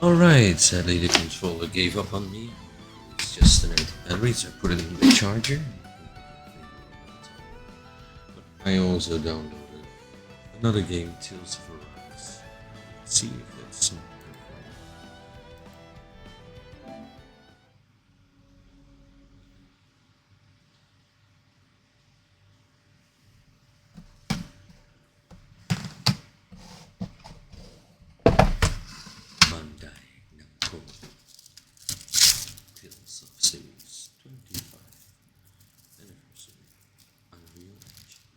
Alright, sadly the controller gave up on me. It's just an empty battery, so I put it in the charger. But I also downloaded another game, Tales of Arise. Let's see if that's something. Bandai Namco. Tales of Series 25 Anniversary. Unreal Engine.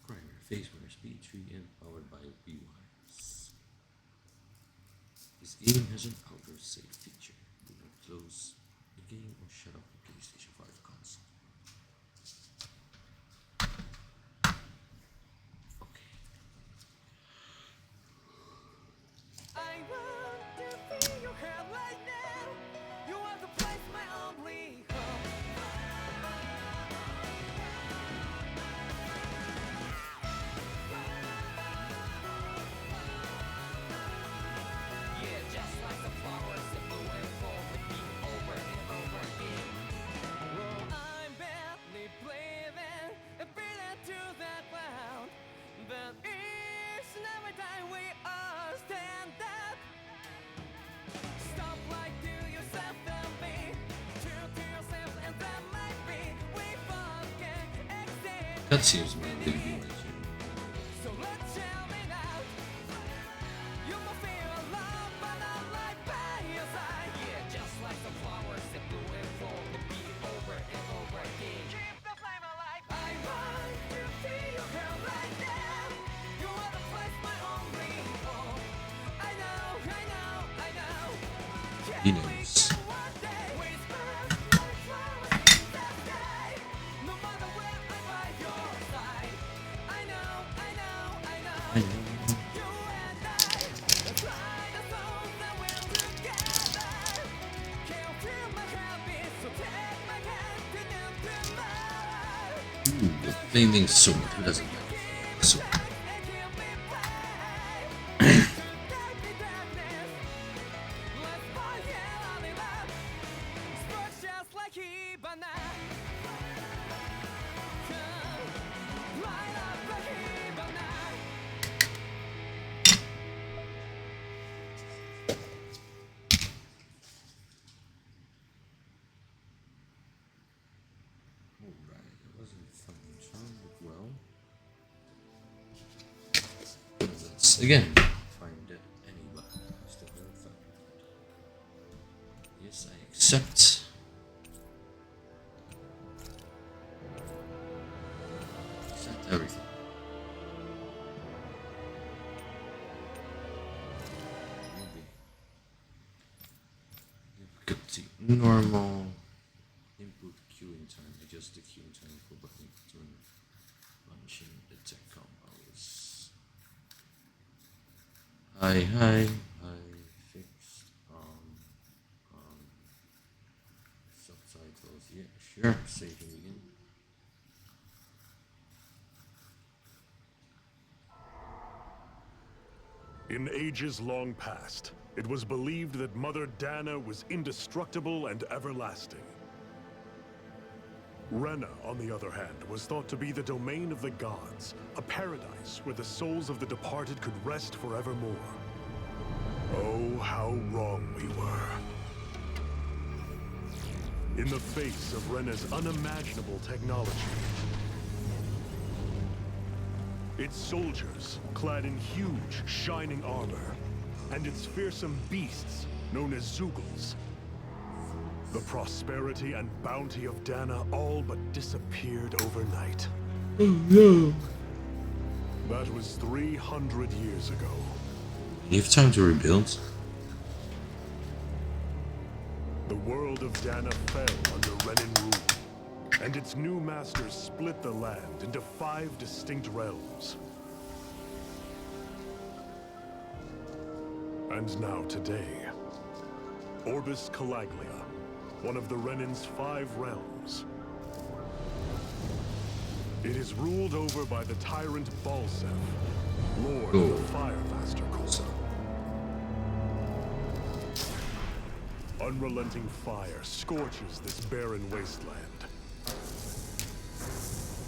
Primer face wires B3 and powered by B-wires. This game has an outdoor save feature. Do not close the game or shut off the PlayStation 5 console. Okay. I want to feel your hand right now. You want to place my only hope. Yeah, just like the flowers that blew and fall with me over and over again. Well, I'm badly bleeding and breathing to the ground. But each and every time we all stand up. Stop like to yourself and me. True to yourself and that might be. We both can exist. That seems my really good. So let's tell me now. You must feel alone, but I'm right by your side. Yeah, just like the flowers that bloom and fall with me over and over again. Keep the flame alive. I want to feel your hand right now. You wanna place my only hope. I know, I know, I know. He Can we knows. go one day? Whisper like flowers in the sky. No matter where I'm by your side. I know, I know, I know. I know. You and I, let's ride the soul that we're together. Can't feel my heartbeat, so take my hand to new tomorrow. Ooh, the flaming sword. Who doesn't like a sword? And give me back. Darkness, darkness. Let's forget all in love. Sparks just like Hibana. Come, light up like Hibana. Alright, that wasn't a fun song, but well. Let's again find anybody. Still haven't found it. Yes, I accept. Accept everything. Maybe. Difficulty normal. Input queuing time. Adjust the queuing time for button when launching attack combos. Hi. Fixed. Subtitles. Yeah, sure. Saving again. In ages long past, it was believed that Mother Dahna was indestructible and everlasting. Rena, on the other hand, was thought to be the domain of the gods, a paradise where the souls of the departed could rest forevermore. Oh, how wrong we were. In the face of Rena's unimaginable technology, its soldiers, clad in huge, shining armor, and its fearsome beasts, known as Zeugles. The prosperity and bounty of Dahna all but disappeared overnight. Oh no. That was 300 years ago. You have time to rebuild. The world of Dahna fell under Renan rule, and its new masters split the land into 5 distinct realms. And now today, Orbis Calaglia, one of the Renan's 5 realms. It is ruled over by the tyrant Balsef, Lord of the Firemaster Cult. Unrelenting fire scorches this barren wasteland.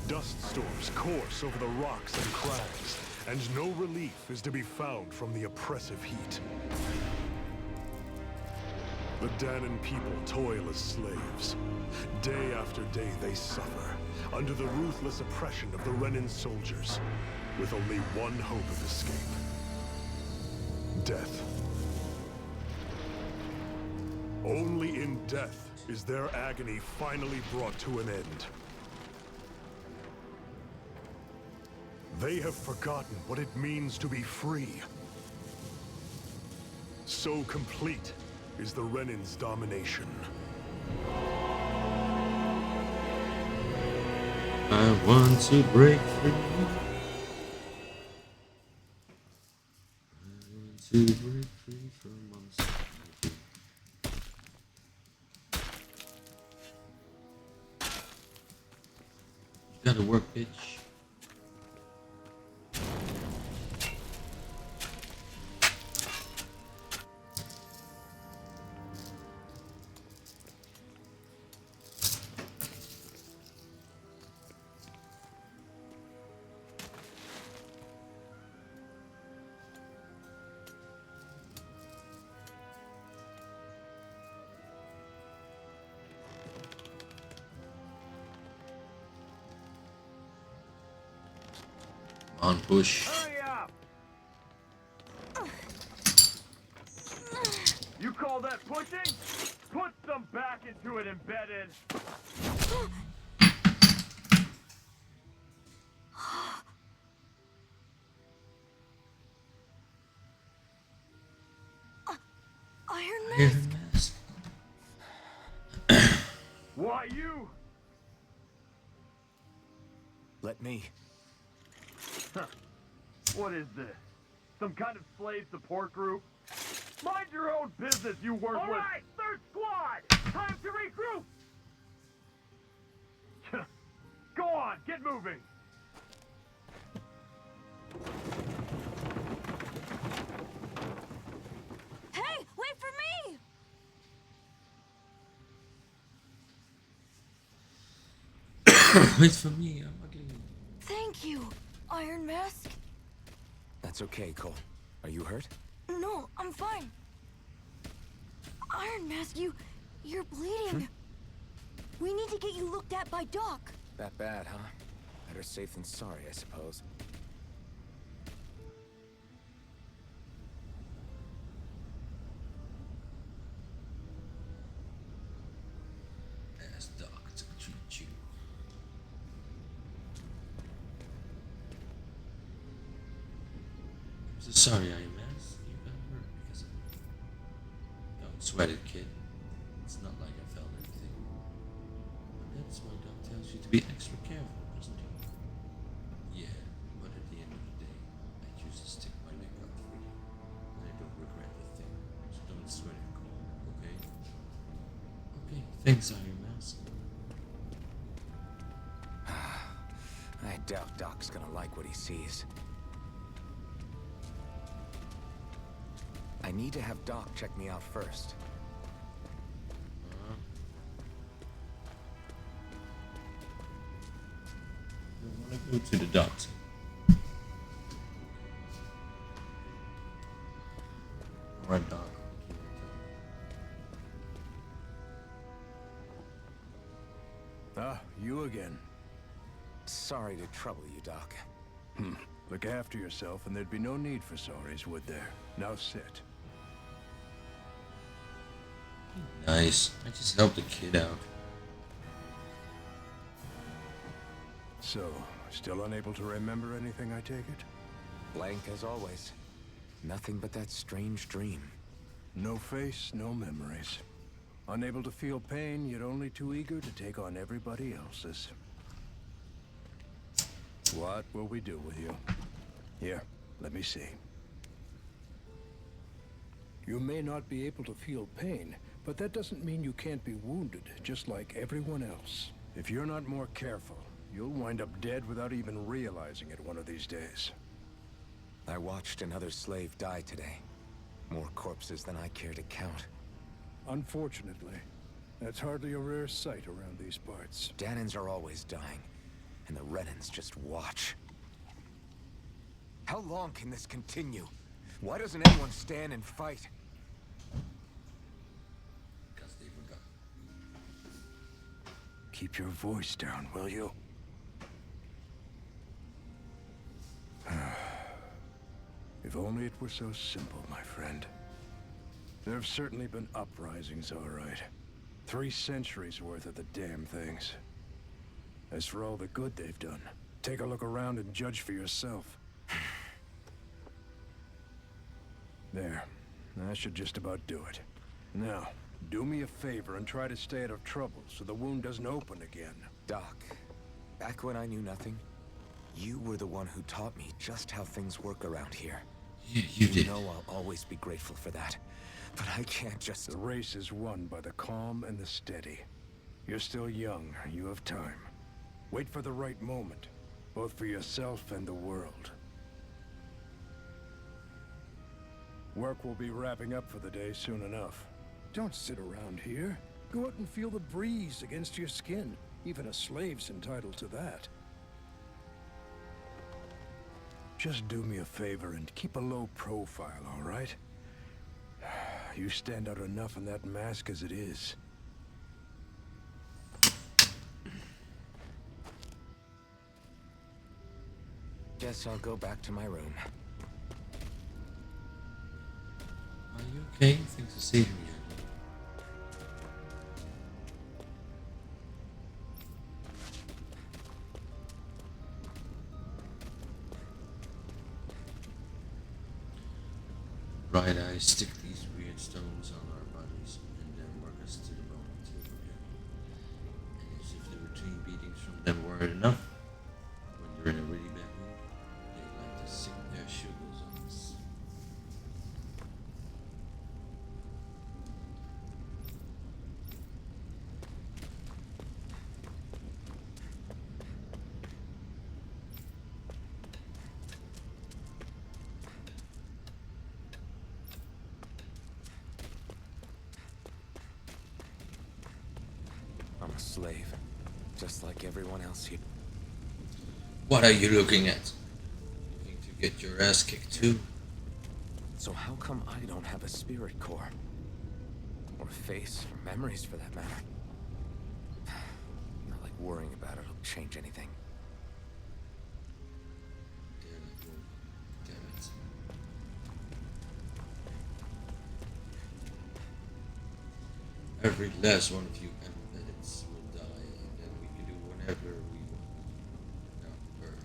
Dust storms course over the rocks and crags, and no relief is to be found from the oppressive heat. The Dahnan people toil as slaves. Day after day they suffer, under the ruthless oppression of the Renan soldiers, with only one hope of escape. Death. Only in death is their agony finally brought to an end. They have forgotten what it means to be free. So complete is the Renans' domination. I want to break free. I want to break free from monsters. You gotta work, bitch. On push. Hurry up! You call that pushing? Put some back into it, embedded. Iron Mask. Why you? Let me. What is this? Some kind of slave support group? Mind your own business, you worthless... All right, third squad! Time to regroup! Go on, get moving! Hey, wait for me! Wait for me, I'm ugly. Thank you, Iron Mask. That's okay, Cole. Are you hurt? No, I'm fine. Iron Mask, you're bleeding. We need to get you looked at by Doc. That bad, huh? Better safe than sorry, I suppose. Ask Doc to treat you. I'm so sorry, Iron Mask. You got hurt because of me. Don't sweat it, kid. It's not like I felt anything. But that's why Doc tells you to be extra careful, doesn't he? Yeah, but at the end of the day, I choose to stick my neck out for you. And I don't regret the thing. So don't sweat it, Cole, okay? Okay, thanks, Iron Mask. I doubt Doc's gonna like what he sees. I need to have Doc check me out first. I want to go to the doctor. Alright, Doc. Ah, you again. Sorry to trouble you, Doc. Look after yourself and there'd be no need for sorries, would there? Now sit. Nice. I just helped the kid out. So, still unable to remember anything, I take it? Blank as always. Nothing but that strange dream. No face, no memories. Unable to feel pain, yet only too eager to take on everybody else's. What will we do with you? Here, let me see. You may not be able to feel pain, but that doesn't mean you can't be wounded, just like everyone else. If you're not more careful, you'll wind up dead without even realizing it one of these days. I watched another slave die today. More corpses than I care to count. Unfortunately, that's hardly a rare sight around these parts. Dahnans are always dying, and the Renans just watch. How long can this continue? Why doesn't anyone stand and fight? Because they forgot. Keep your voice down, will you? If only it were so simple, my friend. There have certainly been uprisings, all right. 3 centuries worth of the damn things. As for all the good they've done, take a look around and judge for yourself. There. That should just about do it. Now, do me a favor and try to stay out of trouble so the wound doesn't open again. Doc, back when I knew nothing, you were the one who taught me just how things work around here. You did. You know I'll always be grateful for that. But I can't just... The race is won by the calm and the steady. You're still young. You have time. Wait for the right moment, both for yourself and the world. Work will be wrapping up for the day soon enough. Don't sit around here. Go out and feel the breeze against your skin. Even a slave's entitled to that. Just do me a favor and keep a low profile, all right? You stand out enough in that mask as it is. Guess I'll go back to my room. Are you okay? Thanks for saving me. Bright eyes stick these weird stones on our bodies and then work us to the bone until we're dead. And as if the routine beatings from them weren't enough, when they're in a really bad mood, they like to sink their sugars on us. I'm a slave, just like everyone else here. What are you looking at? Looking to get your ass kicked too? So how come I don't have a spirit core? Or a face, or memories for that matter? Not like worrying about it'll change anything. Damn it. Every last one of you embeddeds will die, and then we can do whatever we want. Now, burn.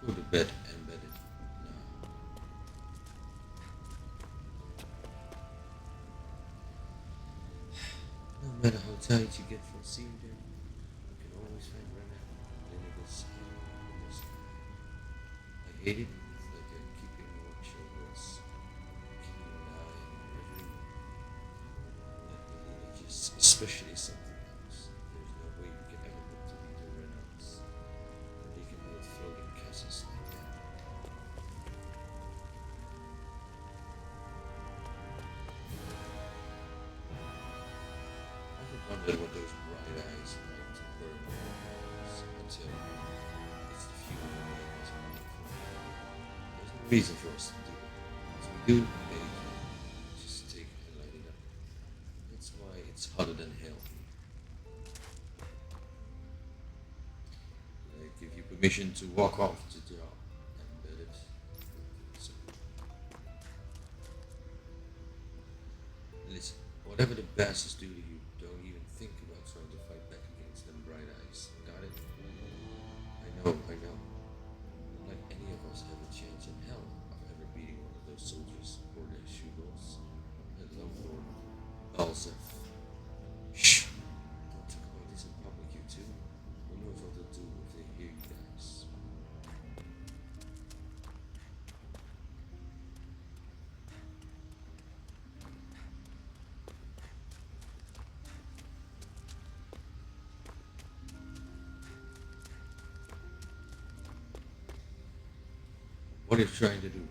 Go to bed, embedded. Now. No matter how tired you get from seeing them, you can always find Rena, Lenegis, and this. I hate it. It's like they're keeping watch over us, keeping an eye on every Lenegis, especially something else. There's no way we can ever look to be the Renans. They can build floating castles like that. I wondered what those bright eyes like to burn until it's the fuel that made us wonderful. There's no reason for us to do it. As we do, they just take it and light it up. That's why it's hotter than hell. They give you permission to walk off the job and let it. So, listen, whatever the bastards do to you, don't even think about trying to fight back against them bright eyes. Got it? I know. Not like any of us have a chance in hell of ever beating one of those soldiers or their shoe-balls. Let alone Lord Balsef. Shh! Don't talk about this in public, you two. Who knows what they'll do if they hear you guys. What are you trying to do?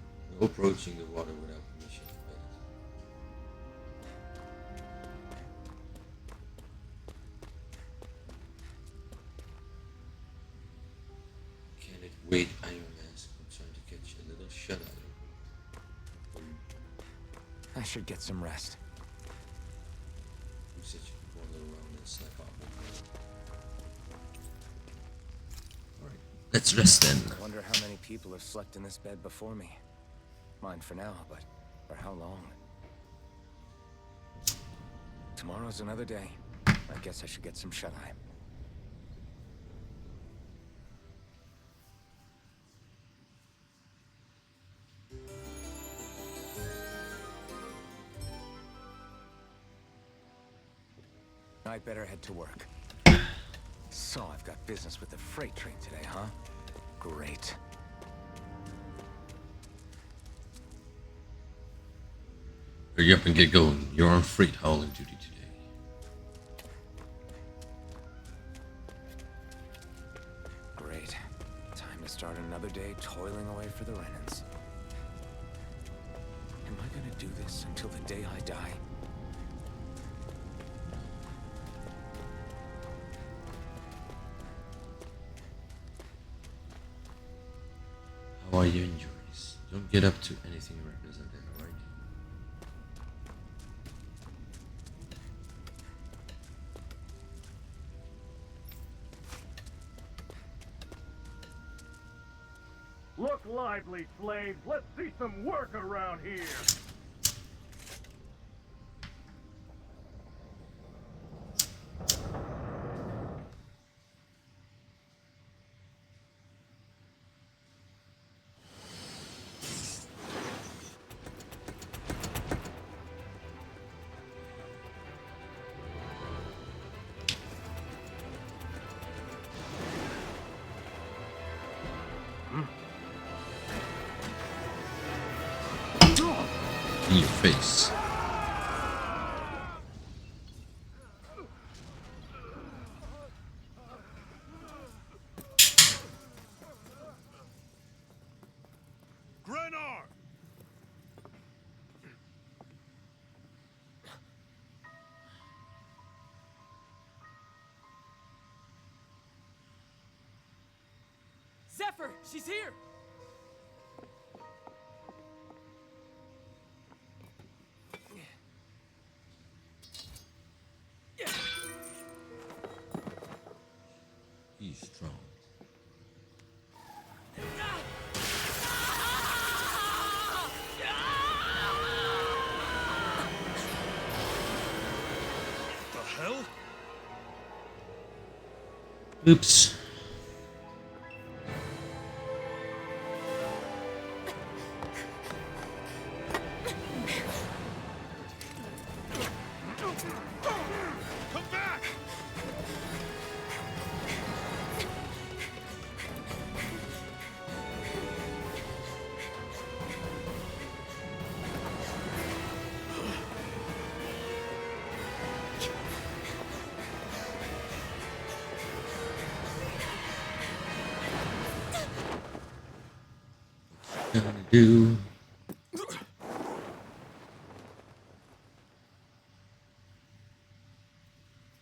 No approaching the water without permission. Can it wait, Iron Mask? I'm trying to catch a little shut eye. I should get some rest. Who said you could wander around and slap off? Alright, let's rest then. I wonder how many people have slept in this bed before me. Mine for now, but for how long? Tomorrow's another day. I guess I should get some shut-eye. I'd better head to work. So I've got business with the freight train today, huh? Great. Hurry up and get going. You're on freight hauling duty today. Great. Time to start another day toiling away for the Renans. Am I gonna do this until the day I die? How are your injuries? Don't get up to anything represented, alright? Look lively, slaves. Let's see some work around here. In your face. Grenar! Zephyr, she's here! He's strong. The hell? Oops. Come back! Gonna do.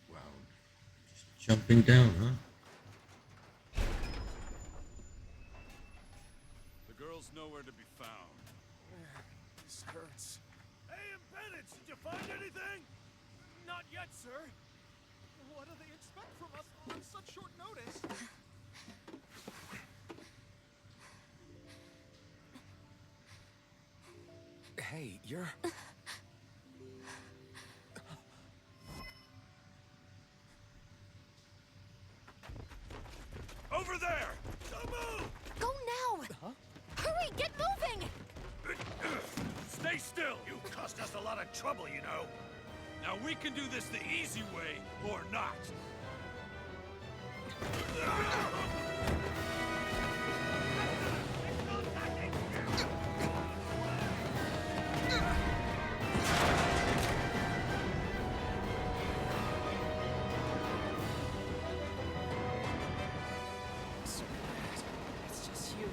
Wow. Just jumping down, huh? The girl's nowhere to be found. This hurts. Hey, Impedance, did you find anything? Not yet, sir. What do they expect from us on such short notice? Hey, you're... Over there! Don't move! Go now! Hurry, get moving! Stay still! You caused us a lot of trouble, you know. Now we can do this the easy way, or not. So bad. It's just you.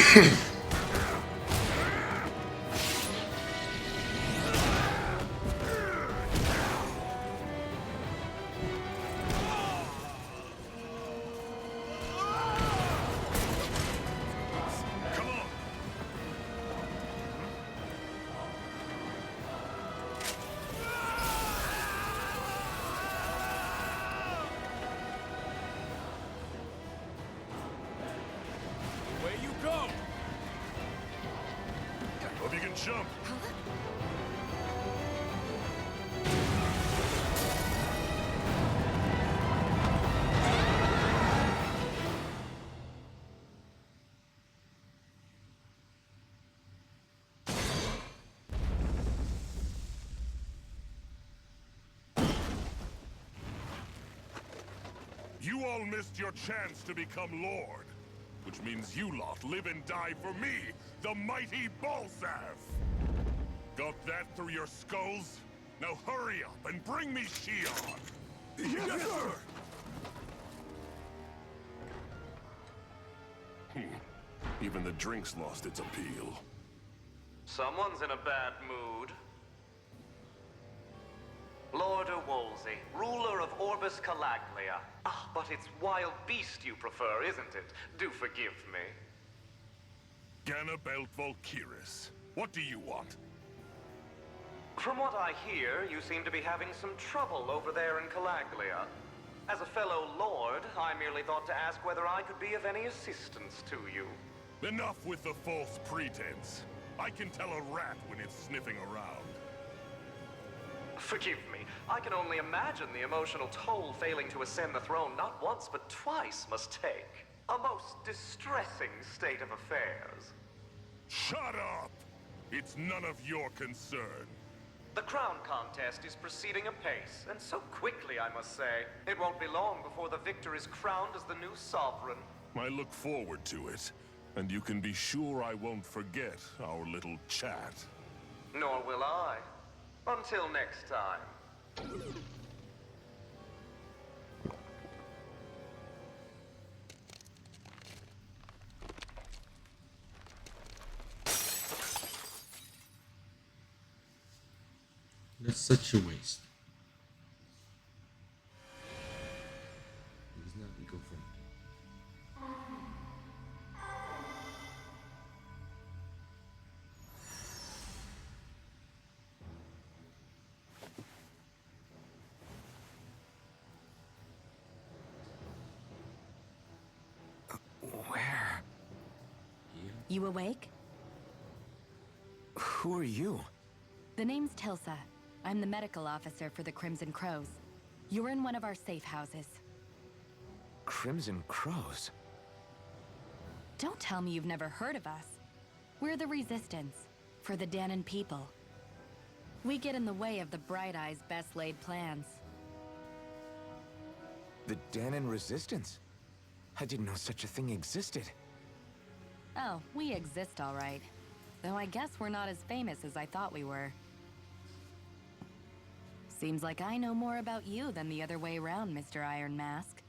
Come on! Where you go? Hope you can jump. You all missed your chance to become Lord. Which means you lot live and die for me, the mighty Balsav! Got that through your skulls? Now hurry up and bring me Shion! Yes, sir! Even the drink's lost its appeal. Someone's in a bad mood. Lord Wolsey, ruler of Orbis Calaglia. Ah, but it's wild beast you prefer, isn't it? Do forgive me. Ganabelt Volkiris, what do you want? From what I hear, you seem to be having some trouble over there in Calaglia. As a fellow lord, I merely thought to ask whether I could be of any assistance to you. Enough with the false pretense. I can tell a rat when it's sniffing around. Forgive me, I can only imagine the emotional toll failing to ascend the throne not once but twice must take. A most distressing state of affairs. Shut up! It's none of your concern. The crown contest is proceeding apace, and so quickly, I must say. It won't be long before the victor is crowned as the new sovereign. I look forward to it, and you can be sure I won't forget our little chat. Nor will I. Until next time. That's such a waste. He's not eco-friendly. Where? You awake? Who are you? The name's Tilsa. I'm the medical officer for the Crimson Crows. You're in one of our safe houses. Crimson Crows? Don't tell me you've never heard of us. We're the Resistance, for the Dahnan people. We get in the way of the Bright Eye's best laid plans. The Dahnan Resistance? I didn't know such a thing existed. Oh, we exist all right. Though I guess we're not as famous as I thought we were. Seems like I know more about you than the other way around, Mr. Iron Mask.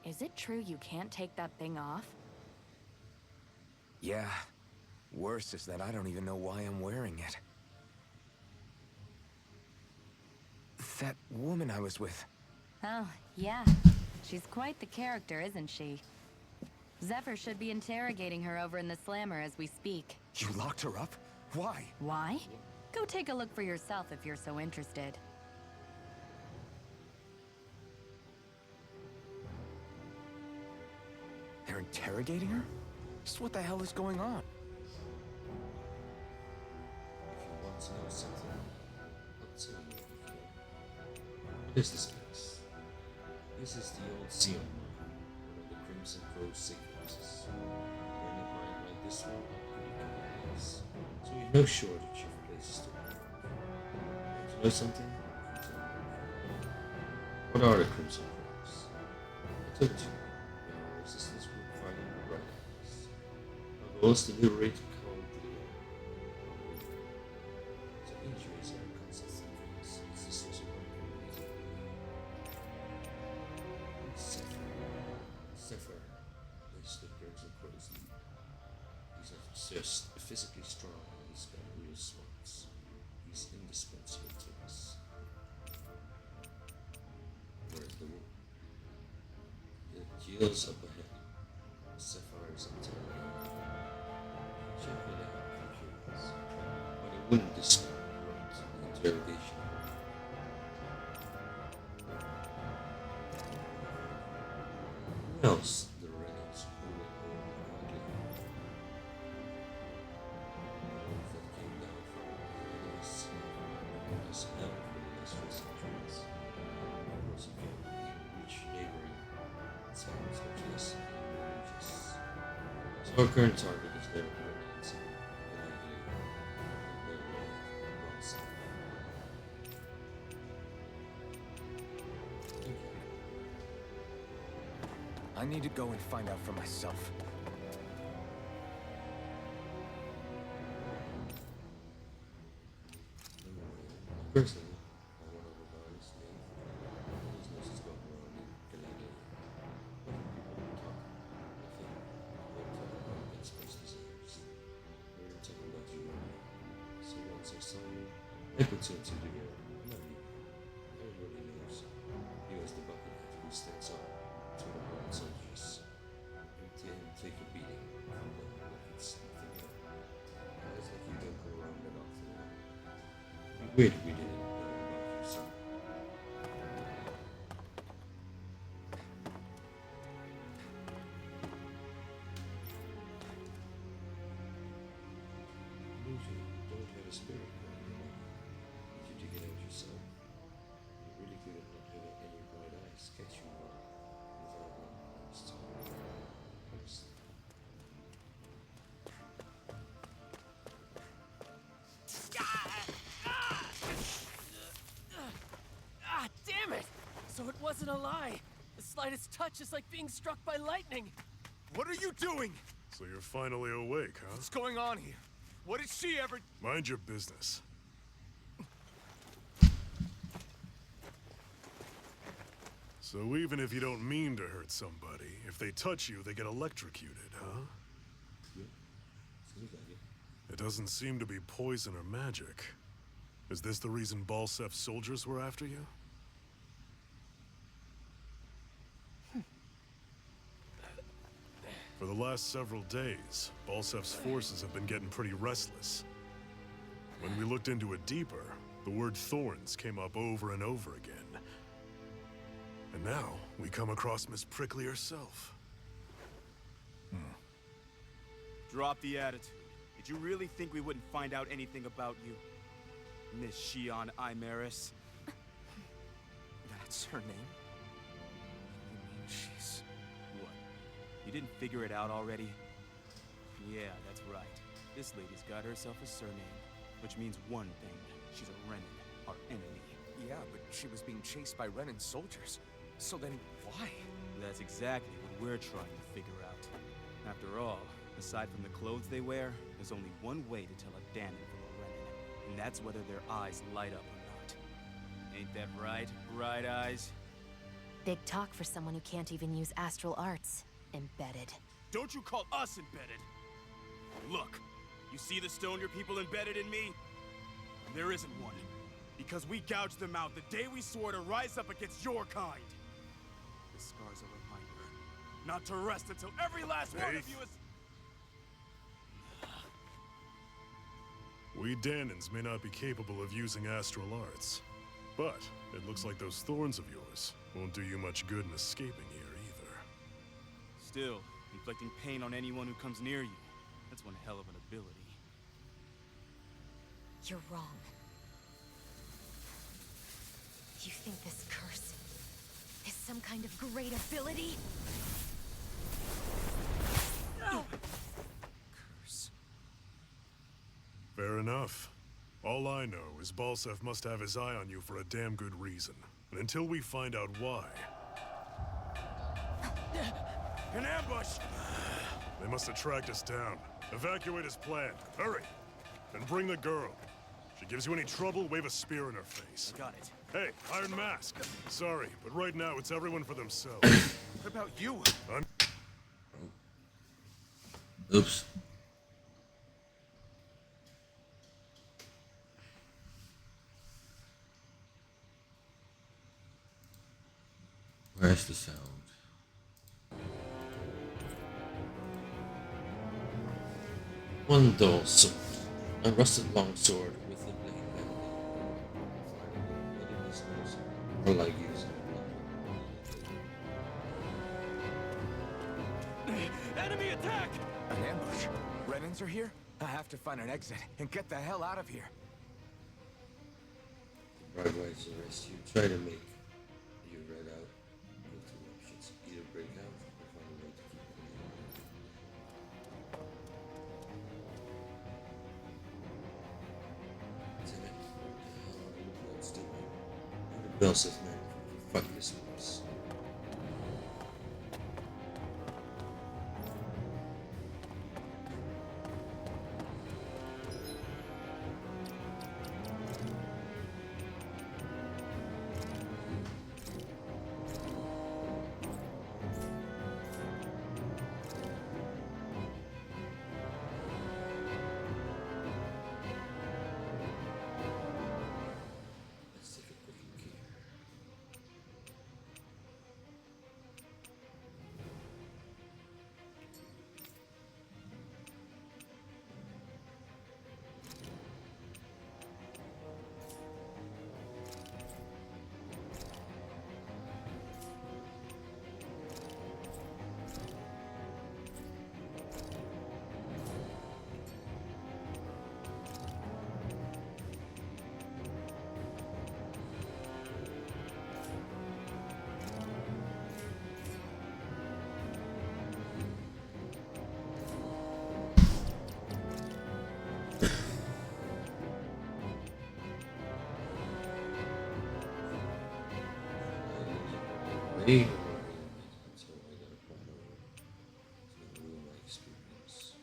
Is it true you can't take that thing off? Yeah. Worse is that I don't even know why I'm wearing it. That woman I was with. Oh, yeah. She's quite the character, isn't she? Zephyr should be interrogating her over in the Slammer as we speak. You locked her up? Why? Why? Go take a look for yourself if you're so interested. They're interrogating her? Just what the hell is going on? If you want to know something, I'll tell you if you care. What is this place? This is the old Sion, one of the Crimson Crow's safe houses. Any mind like this one, pretty place. So we've no shortage of places to go. Want to know something? What are the Crimson Crows? I told you, we are a resistance group fighting the Renans. Our goal is to liberate Calaglia. So injuries are constant things. It's the source of our community. Zephyr is the Crimson Crow's his lead. He's not just physically strong, he's got real smarts. He's indispensable to us. Where's the wolf? The keel's up ahead. Sapphire's interrogating. Check it out if you're curious. But I wouldn't disrupt the interrogation. Who else? The Renans ruling over Calaglia. The ones that came down from Lenegis as hell for the last few centuries. Of course, if you reach neighboring towns such as Lenegis. So our current target is their Renans in Calaglia and their Mahag Saar. I need to go and find out for myself. Personally, I want to regard his name. His nose is going around in Calaglia. What do people talk? I think we're talking about against most desires. We were talking about you earlier. So once I saw you, I put two and two together. I love you. Everybody knows. He was the buckethead who stands up to the Roman soldiers. You take a beating from them like it's nothing at all. It's like you don't go around that often now. Wait, we didn't know about you, son. Usually, don't have a spirit going in your life. Did you dig it out yourself? You're really good at not having any bright eyes catch you without one last time. First. Ah, damn it! So it wasn't a lie. The slightest touch is like being struck by lightning. What are you doing? So you're finally awake, huh? What's going on here? What did she ever... Mind your business. So even if you don't mean to hurt somebody, if they touch you, they get electrocuted, huh? Yeah. Seems like it. It doesn't seem to be poison or magic. Is this the reason Balsef's soldiers were after you? For the last several days, Balsef's forces have been getting pretty restless. When we looked into it deeper, the word thorns came up over and over again. And now, we come across Miss Prickly herself. Drop the attitude. Did you really think we wouldn't find out anything about you? Miss Shion Imaris? That's her name? You mean she's... What? You didn't figure it out already? Yeah, that's right. This lady's got herself a surname, which means one thing. She's a Renan, our enemy. Yeah, but she was being chased by Renan soldiers. So then, why? That's exactly what we're trying to figure out. After all, aside from the clothes they wear, there's only one way to tell a Dahna from a Renan, and that's whether their eyes light up or not. Ain't that right, Bright Eyes? Big talk for someone who can't even use astral arts. Embedded. Don't you call us embedded! Look, you see the stone your people embedded in me? There isn't one. Because we gouged them out the day we swore to rise up against your kind. The scar's a reminder, not to rest until every last one of you is... We Dahnans may not be capable of using astral arts, but it looks like those thorns of yours won't do you much good in escaping here either. Still, inflicting pain on anyone who comes near you, that's one hell of an ability. You're wrong. You think this curse is some kind of great ability? No! Curse. Fair enough. All I know is Balsef must have his eye on you for a damn good reason. And until we find out why... An ambush! They must have tracked us down. Evacuate as planned. Hurry! And bring the girl. If she gives you any trouble, wave a spear in her face. Got it. Hey, Iron Mask. Sorry, but right now it's everyone for themselves. What about you? I'm... Oops. Where's the sound? One dull sword, a rusted longsword with a blade bending. Bloody listeners are like using Enemy attack! An ambush? Renans are here? I have to find an exit and get the hell out of here. the bright lights arrest you. Try to make you red out. You have two options. Either break out or find a way to keep it. Damn it. What the hell are you bloods doing? The bell says, man, fuck this place. Let's take a quick look here. Hey, so I got a plan over. It's gonna ruin my experience.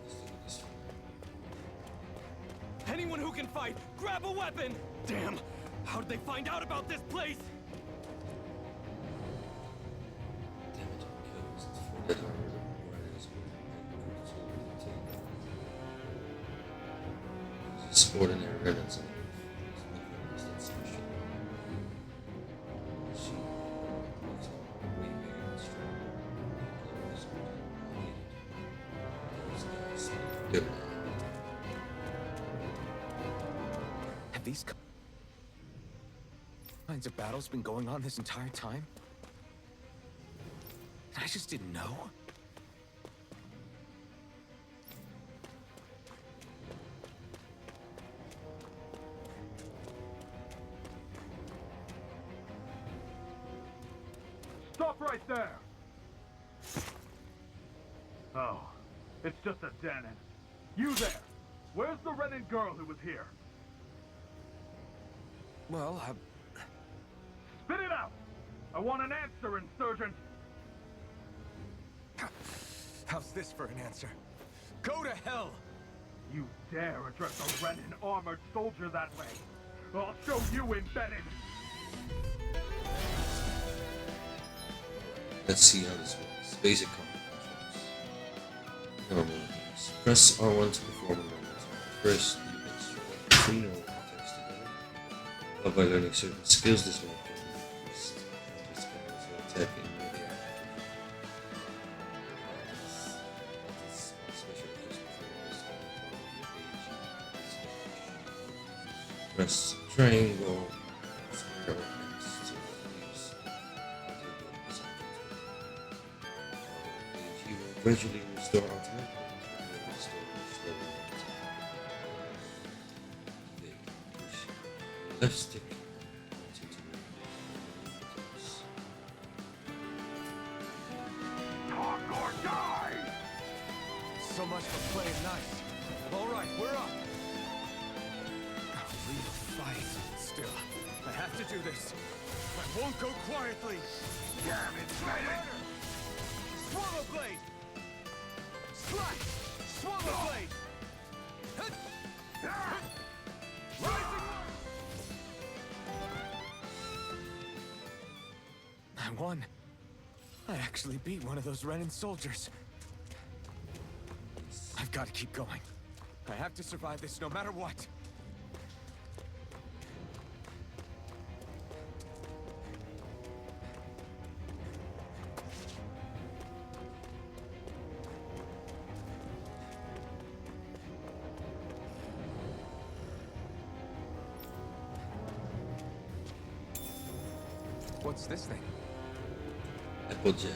Let's do this one. Anyone who can fight, grab a weapon! Damn! How did they find out about this place? Damn it, if it wasn't for that armor, the riders would have totally taken. Just ordinary Renans and there's nothing else that's special. She makes them way bigger and stronger. The colors are needed. Those guys make good. Have these kinds of battles been going on this entire time? I just didn't know. Stop right there! Oh, it's just a Dahna. You there! Where's the Renan girl who was here? Well, Spit it out! I want an answer, insurgent! how's this for an answer? Go to hell! You dare address a Renan armored soldier that way? I'll show you embedded! Let's see how this works. Basic combat controls. Normal use. Press R1 to perform a normal attack. First, you can string three normal attacks together. But by learning certain skills, this will increase attacking where they are. This special just before this AG. Press triangle, square, or X to use. He will gradually restore automatically. Left stick. Talk or die! So much for playing nice. All right, we're up. A real fight. Still, I have to do this. I won't go quietly. Damn it, Renan! Swallow blade. Slash. Swallow blade. won. I actually beat one of those Renan soldiers. I've got to keep going. I have to survive this no matter what. What's this thing? Apple jam.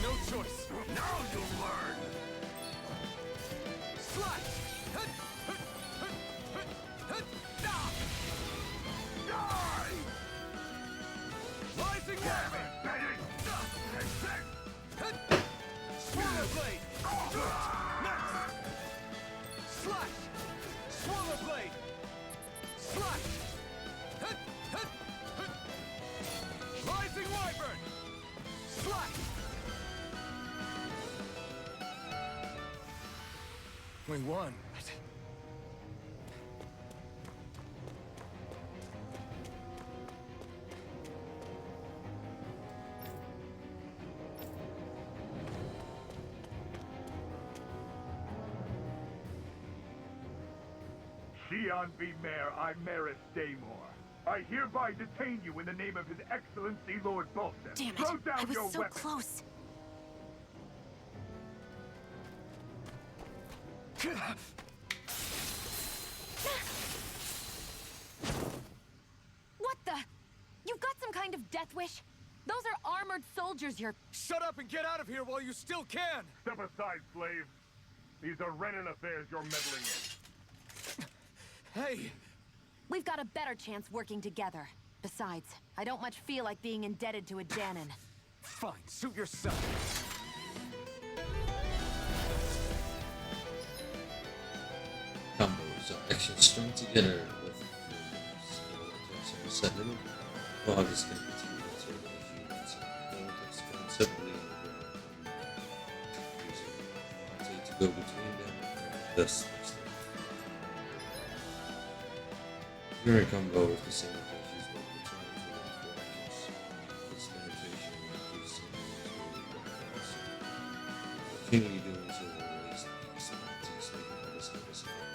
No choice. Now you'll learn. Slash. Die. Rising weapon. Swallow blade. Next. Slash. Swallow blade. Slash. Rising wyvern. Slash. We won. Shion V. Mayor Imaris Daymore. I hereby detain you in the name of His Excellency Lord Bolton. Damn it! Throw down I was your so weapon. close. What the? You've got some kind of death wish? Those are armored soldiers you're... Shut up and get out of here while you still can! Step aside, slave. These are Renan affairs you're meddling in. Hey! We've got a better chance working together. Besides, I don't much feel like being indebted to a Dahnan. Fine, suit yourself. Combos are action strung together with set limit. Mahag is going to continue until the humans are spawned separately on the ground, using Mahag to go between them and thus next them. During combo with the same locations multiple times within 4 actions. Its penetration will increase in weapons. Continually doing so will raise the expertise making others have this effective.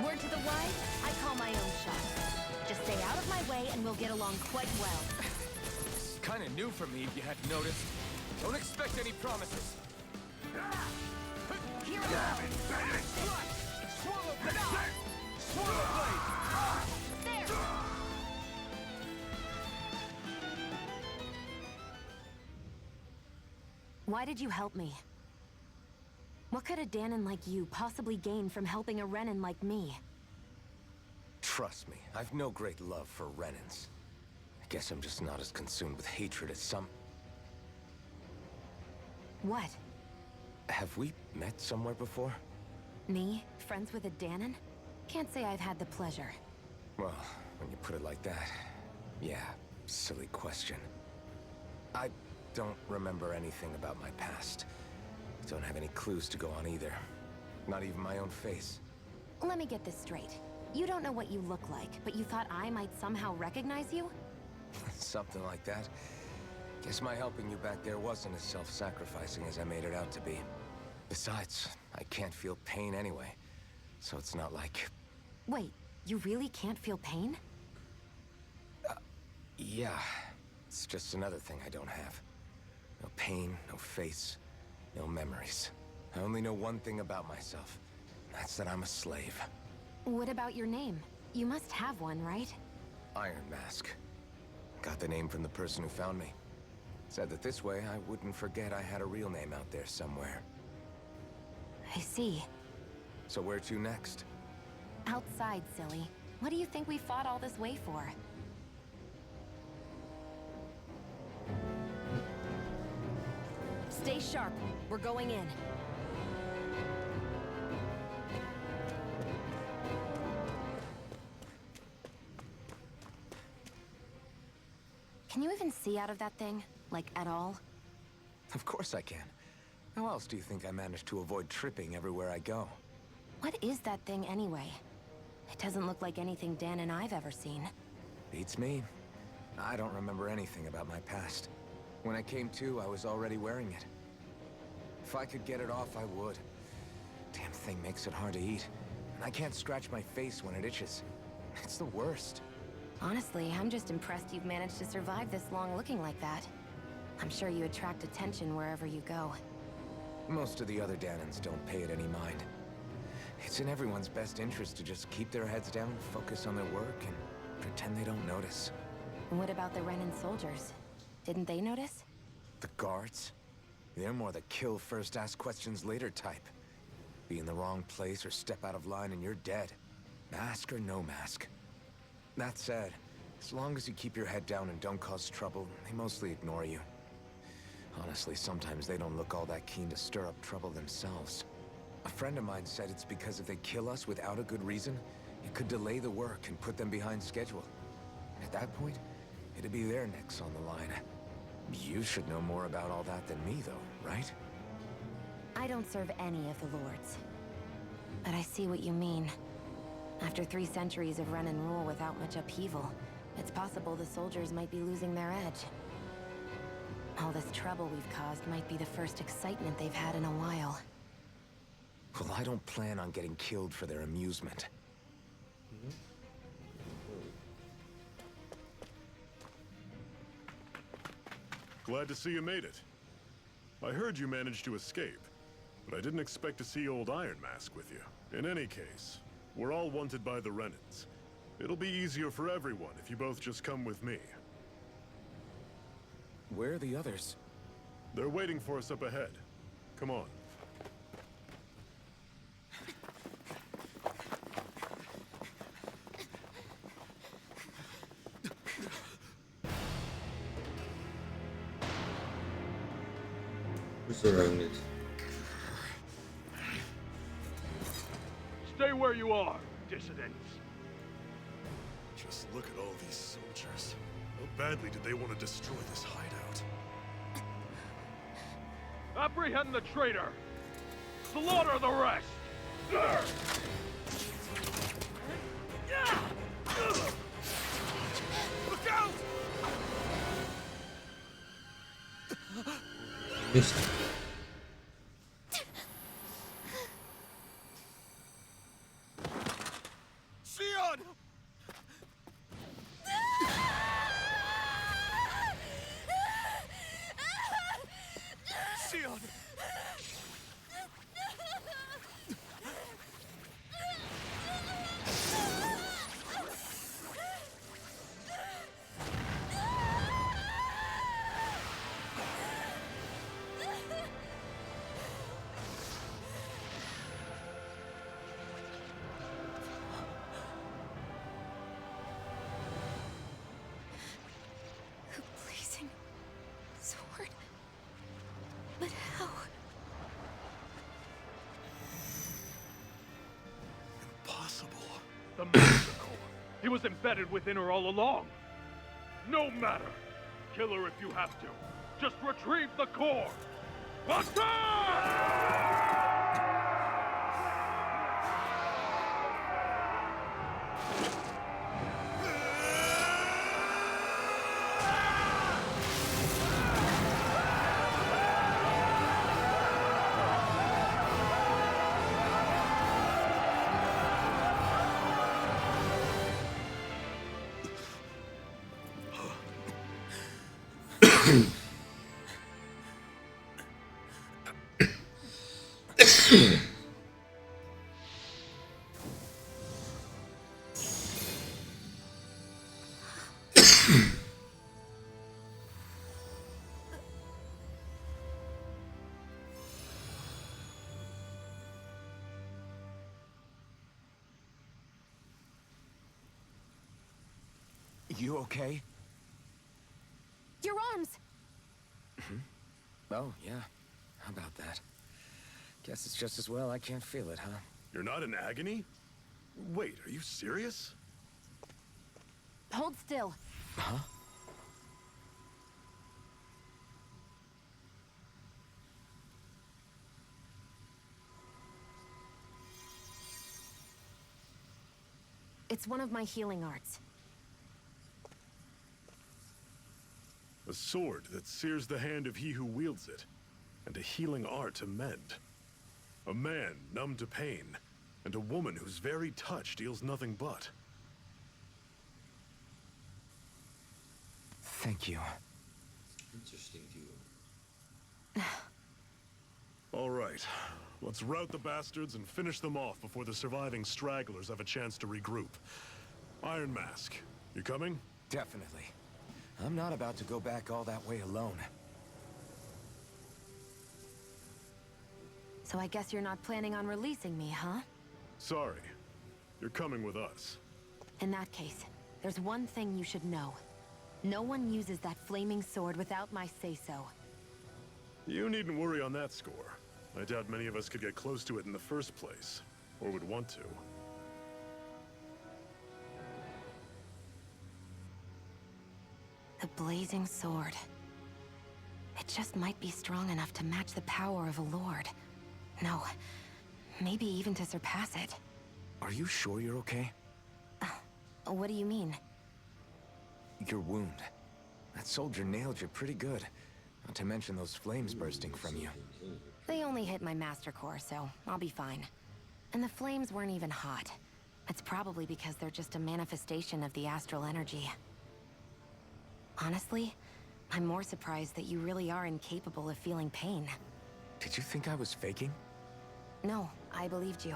Word to the wise, I call my own shot. Just stay out of my way and we'll get along quite well. It's kind of new for me, if you hadn't noticed. Don't expect any promises. Here I go! Swallow blade! Swallow blade! There! Why did you help me? What could a Dahnan like you possibly gain from helping a Renan like me? Trust me, I've no great love for Renans. I guess I'm just not as consumed with hatred as some... What? Have we met somewhere before? Me? Friends with a Dahnan? Can't say I've had the pleasure. Well, when you put it like that, yeah, silly question. I don't remember anything about my past. Don't have any clues to go on either. Not even my own face. Let me get this straight. You don't know what you look like, but you thought I might somehow recognize you? Something like that. Guess my helping you back there wasn't as self-sacrificing as I made it out to be. Besides, I can't feel pain anyway. So it's not like... Wait, you really can't feel pain? Yeah. It's just another thing I don't have. No pain, no face, no memories. I only know one thing about myself. That's that I'm a slave. What about your name? You must have one, right? Iron Mask. Got the name from the person who found me. Said that this way I wouldn't forget I had a real name out there somewhere. I see. So where to next? Outside, silly. What do you think we fought all this way for? Stay sharp. We're going in. Can you even see out of that thing? Like, at all? Of course I can. How else do you think I managed to avoid tripping everywhere I go? What is that thing anyway? It doesn't look like anything Dan and I've ever seen. Beats me. I don't remember anything about my past. When I came to, I was already wearing it. If I could get it off, I would. Damn thing makes it hard to eat. And I can't scratch my face when it itches. It's the worst. Honestly, I'm just impressed you've managed to survive this long looking like that. I'm sure you attract attention wherever you go. Most of the other Dahnans don't pay it any mind. It's in everyone's best interest to just keep their heads down, focus on their work, and pretend they don't notice. And what about the Renan soldiers? Didn't they notice? The guards? They're more the kill first, ask questions later type. Be in the wrong place or step out of line and you're dead. Mask or no mask. That said, as long as you keep your head down and don't cause trouble, they mostly ignore you. Honestly, sometimes they don't look all that keen to stir up trouble themselves. A friend of mine said it's because if they kill us without a good reason, it could delay the work and put them behind schedule. At that point, it'd be their necks on the line. You should know more about all that than me, though, right? I don't serve any of the lords. But I see what you mean. After 3 centuries of Renan rule without much upheaval, it's possible the soldiers might be losing their edge. All this trouble we've caused might be the first excitement they've had in a while. Well, I don't plan on getting killed for their amusement. Glad to see you made it. I heard you managed to escape, but I didn't expect to see old Iron Mask with you. In any case, we're all wanted by the Renans. It'll be easier for everyone if you both just come with me. Where are the others? They're waiting for us up ahead. Come on. We're surrounded. Stay where you are, dissidents. Just look at all these soldiers. How badly did they want to destroy this hideout? Apprehend the traitor! Slaughter the rest! Look out! Missed. Sion! Sion! A blazing sword. But how? Impossible. The Master Core. He was embedded within her all along. No matter. Kill her if you have to. Just retrieve the core. Attack! You okay? Your arms! Oh, yeah. How about that? Guess it's just as well I can't feel it, huh? You're not in agony? Wait, are you serious? Hold still. Huh? It's one of my healing arts. A sword that sears the hand of he who wields it, and a healing art to mend. A man numb to pain, and a woman whose very touch deals nothing but. Thank you. Interesting view. All right, let's rout the bastards and finish them off before the surviving stragglers have a chance to regroup. Iron Mask, you coming? Definitely. I'm not about to go back all that way alone. So I guess you're not planning on releasing me, huh? Sorry, you're coming with us. In that case, there's one thing you should know. No one uses that flaming sword without my say-so. You needn't worry on that score. I doubt many of us could get close to it in the first place, or would want to. The blazing sword. It just might be strong enough to match the power of a lord. No, maybe even to surpass it. Are you sure you're okay? What do you mean? Your wound. That soldier nailed you pretty good. Not to mention those flames bursting from you. They only hit my master core, so I'll be fine. And the flames weren't even hot. It's probably because they're just a manifestation of the astral energy. Honestly, I'm more surprised that you really are incapable of feeling pain. Did you think I was faking? No, I believed you.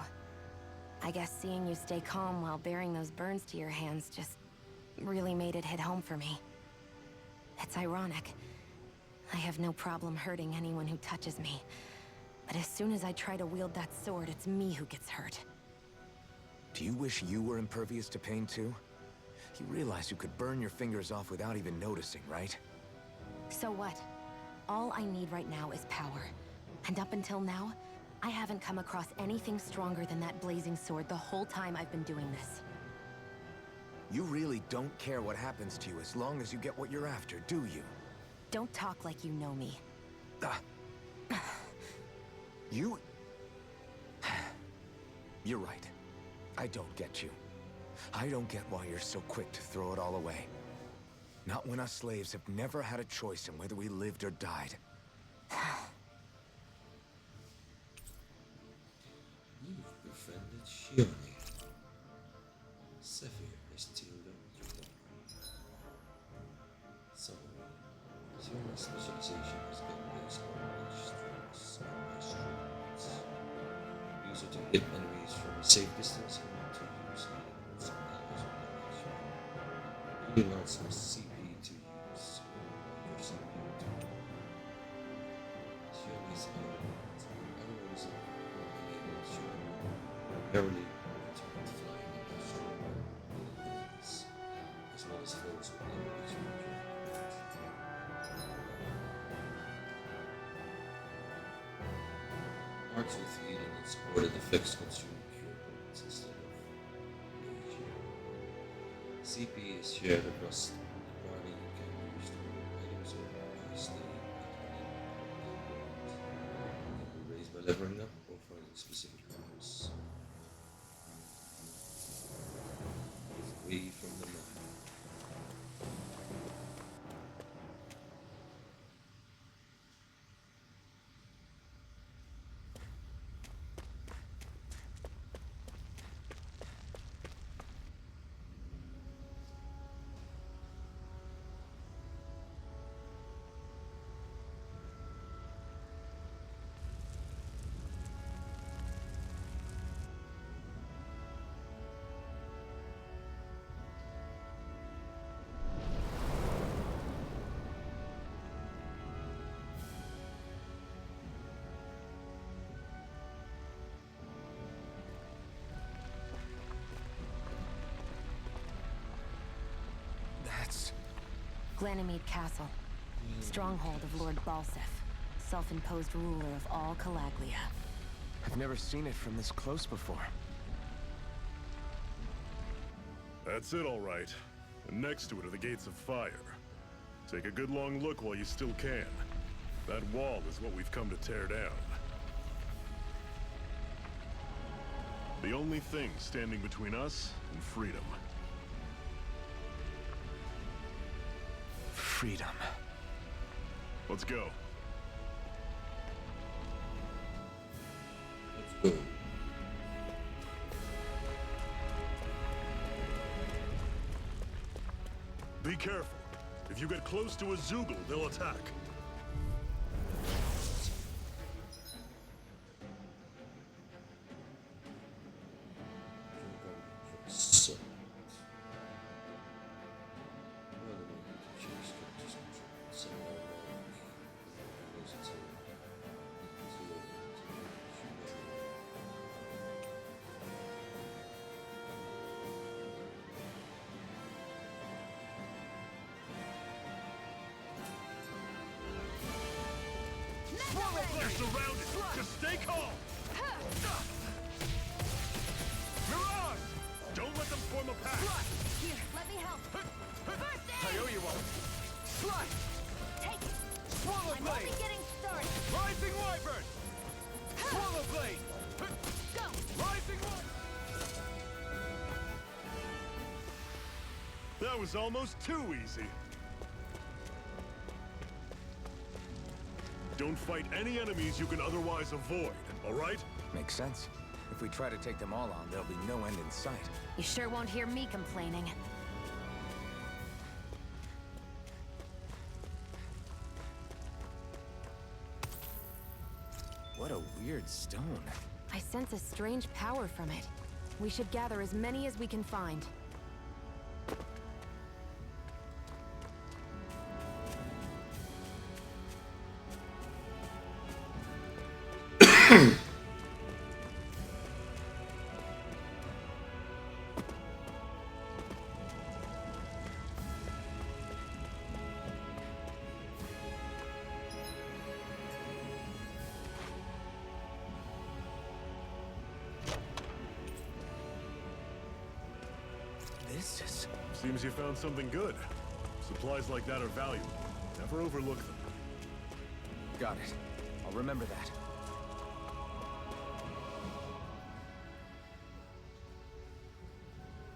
I guess seeing you stay calm while bearing those burns to your hands just really made it hit home for me. It's ironic. I have no problem hurting anyone who touches me. But as soon as I try to wield that sword, it's me who gets hurt. Do you wish you were impervious to pain too? You realize you could burn your fingers off without even noticing, right? So what? All I need right now is power. And up until now, I haven't come across anything stronger than that blazing sword the whole time I've been doing this. You really don't care what happens to you as long as you get what you're after, do you? Don't talk like you know me. You... You're right. I don't get you. I don't get why you're so quick to throw it all away. Not when us slaves have never had a choice in whether we lived or died. You've befriended Shione. Sephir has teamed up with your daughter. So, your specialization has been based on strengths and masteries. Use it to hit enemies from a safe distance and not to use it with some allies or damage. Healing arts must CP to use your CP to Shione's element otherwise unable to barely protect flying and astral abilities, as well as foes with Lenegis region. Arts with healing and supported effects consume cure points instead of rage. CP is shared across the party and can be used to remove items or stay can be raised by leveling up or finding specific items. Away from the map. That's... Ganymead Castle. Stronghold of Lord Balseph. self-imposed ruler of all Calaglia. I've never seen it from this close before. That's it, all right. And next to it are the gates of fire. Take a good long look while you still can. That wall is what we've come to tear down. The only thing standing between us and freedom. Freedom. Let's go. Let's go. Be careful. If you get close to a Zoogle, they'll attack. So. You're surrounded. Just stay calm. Mirage! Don't let them form a pack. Here, let me help. First aid! I owe you one. Slide! Take it! Swallow I'm blade! only getting started! Rising wyvern! Swallow blade! Go! Rising wyvern! That was almost too easy. Don't fight any enemies you can otherwise avoid, all right? Makes sense. If we try to take them all on, there'll be no end in sight. You sure won't hear me complaining. What a weird stone. I sense a strange power from it. We should gather as many as we can find. This is... Seems you found something good. Supplies like that are valuable. Never overlook them. Got it. I'll remember that.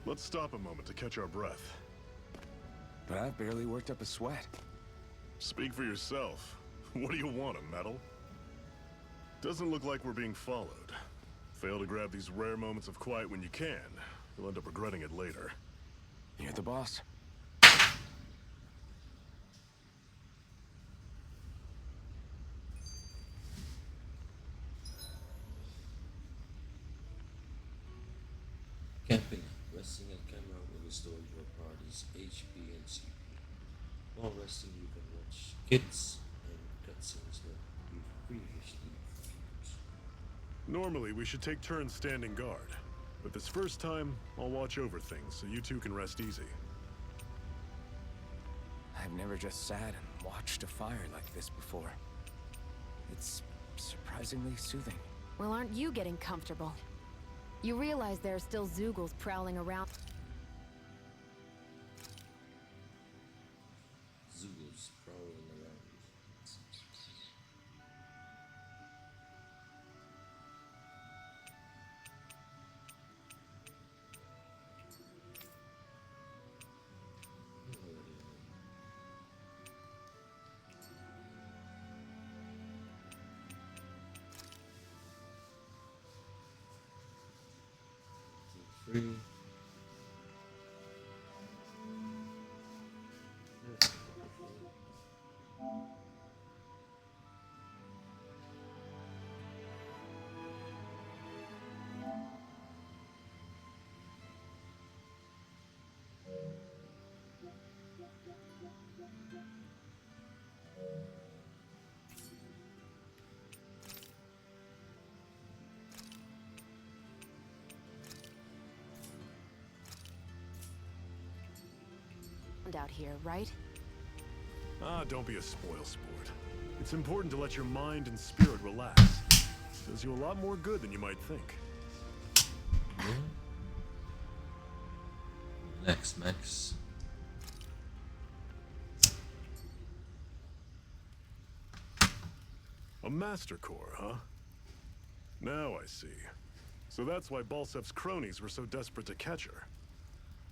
Let's stop a moment to catch our breath. But I've barely worked up a sweat. Speak for yourself. What do you want, a medal? Doesn't look like we're being followed. Fail to grab these rare moments of quiet when you can. You'll end up regretting it later. You're the boss. Camping. Resting at camera will restore your party's HP and CP. While resting, you can watch kids and cutscenes that you've previously viewed. Normally, we should take turns standing guard. But this first time, I'll watch over things so you two can rest easy. I've never just sat and watched a fire like this before. It's surprisingly soothing. Well, aren't you getting comfortable? You realize there are still Zoogles prowling around. Zoogles prowling around. Free. Out here, right? Ah, don't be a spoil sport. It's important to let your mind and spirit relax. It does you a lot more good than you might think. Yeah. Relax, Max. A Master Core, huh? Now I see. So that's why Balsef's cronies were so desperate to catch her.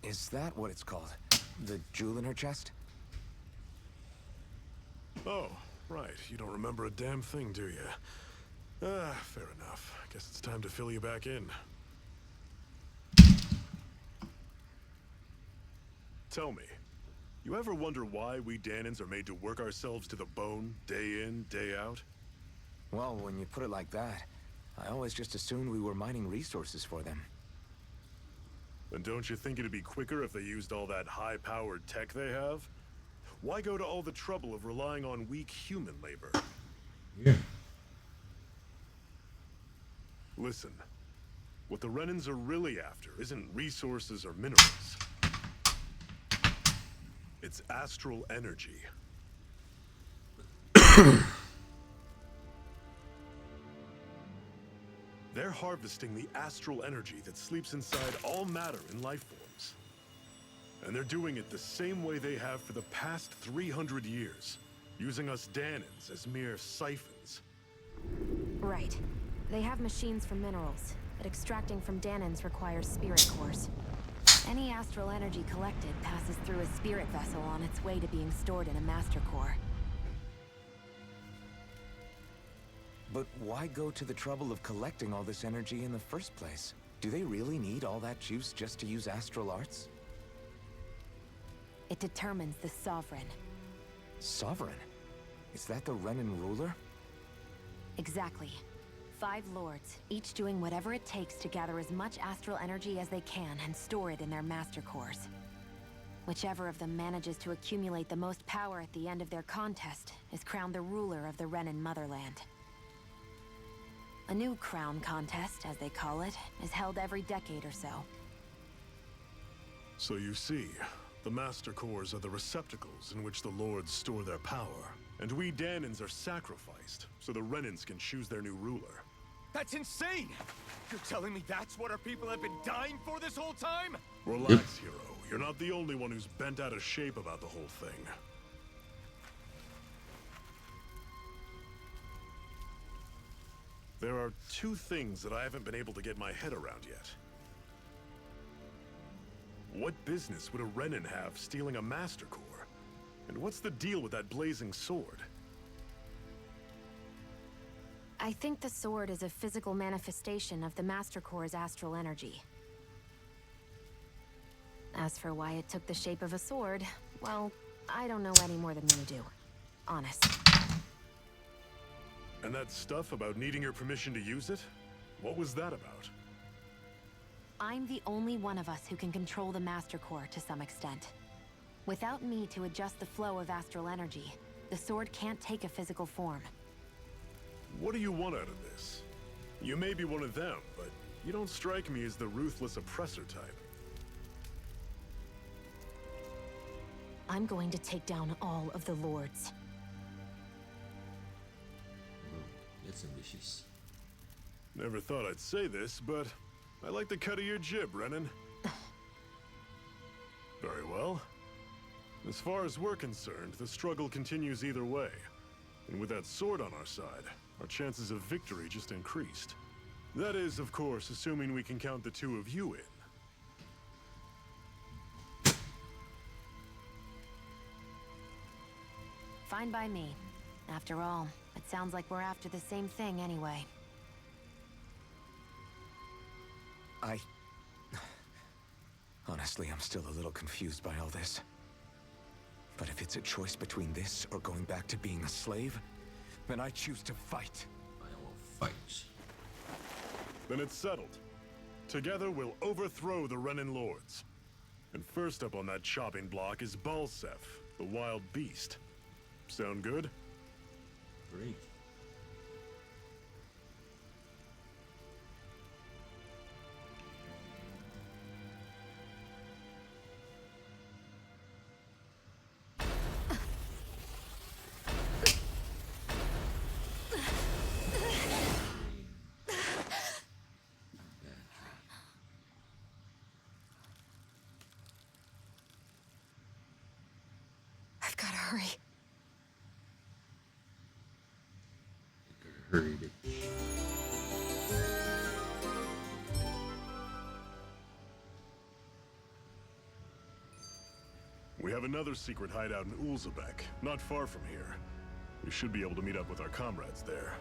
Is that what it's called? The jewel in her chest? Oh, right. You don't remember a damn thing, do you? Ah, fair enough. Guess it's time to fill you back in. Tell me, you ever wonder why we Dahnans are made to work ourselves to the bone, day in, day out? Well, when you put it like that, I always just assumed we were mining resources for them. And don't you think it'd be quicker if they used all that high-powered tech they have? Why go to all the trouble of relying on weak human labor? Yeah. Listen, what the Renans are really after isn't resources or minerals. It's astral energy. They're harvesting the astral energy that sleeps inside all matter in life forms. And they're doing it the same way they have for the past 300 years, using us Dahnans as mere siphons. Right. They have machines for minerals, but extracting from Dahnans requires spirit cores. Any astral energy collected passes through a spirit vessel on its way to being stored in a master core. But why go to the trouble of collecting all this energy in the first place? Do they really need all that juice just to use astral arts? It determines the Sovereign. Sovereign? Is that the Renan ruler? Exactly. 5 lords, each doing whatever it takes to gather as much astral energy as they can and store it in their master cores. Whichever of them manages to accumulate the most power at the end of their contest is crowned the ruler of the Renan motherland. A new crown contest, as they call it, is held every decade or so. So you see, the Master Cores are the receptacles in which the Lords store their power. And we Dahnans are sacrificed, so the Renans can choose their new ruler. That's insane! You're telling me that's what our people have been dying for this whole time? Relax, hero. You're not the only one who's bent out of shape about the whole thing. There are 2 things that I haven't been able to get my head around yet. What business would a Renan have stealing a Master Core? And what's the deal with that blazing sword? I think the sword is a physical manifestation of the Master Core's astral energy. As for why it took the shape of a sword, well, I don't know any more than you do. Honest. And that stuff about needing your permission to use it? What was that about? I'm the only one of us who can control the Master Core to some extent. Without me to adjust the flow of astral energy, the sword can't take a physical form. What do you want out of this? You may be one of them, but you don't strike me as the ruthless oppressor type. I'm going to take down all of the lords. It's ambitious. Never thought I'd say this, but I like the cut of your jib, Renan. Very well. As far as we're concerned, the struggle continues either way. And with that sword on our side, our chances of victory just increased. That is, of course, assuming we can count the 2 of you in. Fine by me. After all, it sounds like we're after the same thing anyway. Honestly, I'm still a little confused by all this. But if it's a choice between this or going back to being a slave, then I choose to fight. I will fight. Then it's settled. Together we'll overthrow the Renan Lords. And first up on that chopping block is Balsef, the wild beast. Sound good? Great. hurry. You gotta hurry, bitch. We have another secret hideout in Ulzebek, not far from here. We should be able to meet up with our comrades there.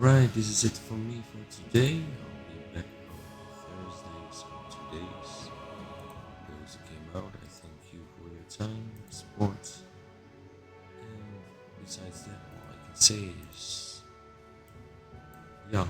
Alright, this is it for me for today. I'll be back on Thursdays or 2 days. Those who came out, I thank you for your time, support. And besides that, all I can say is, yo.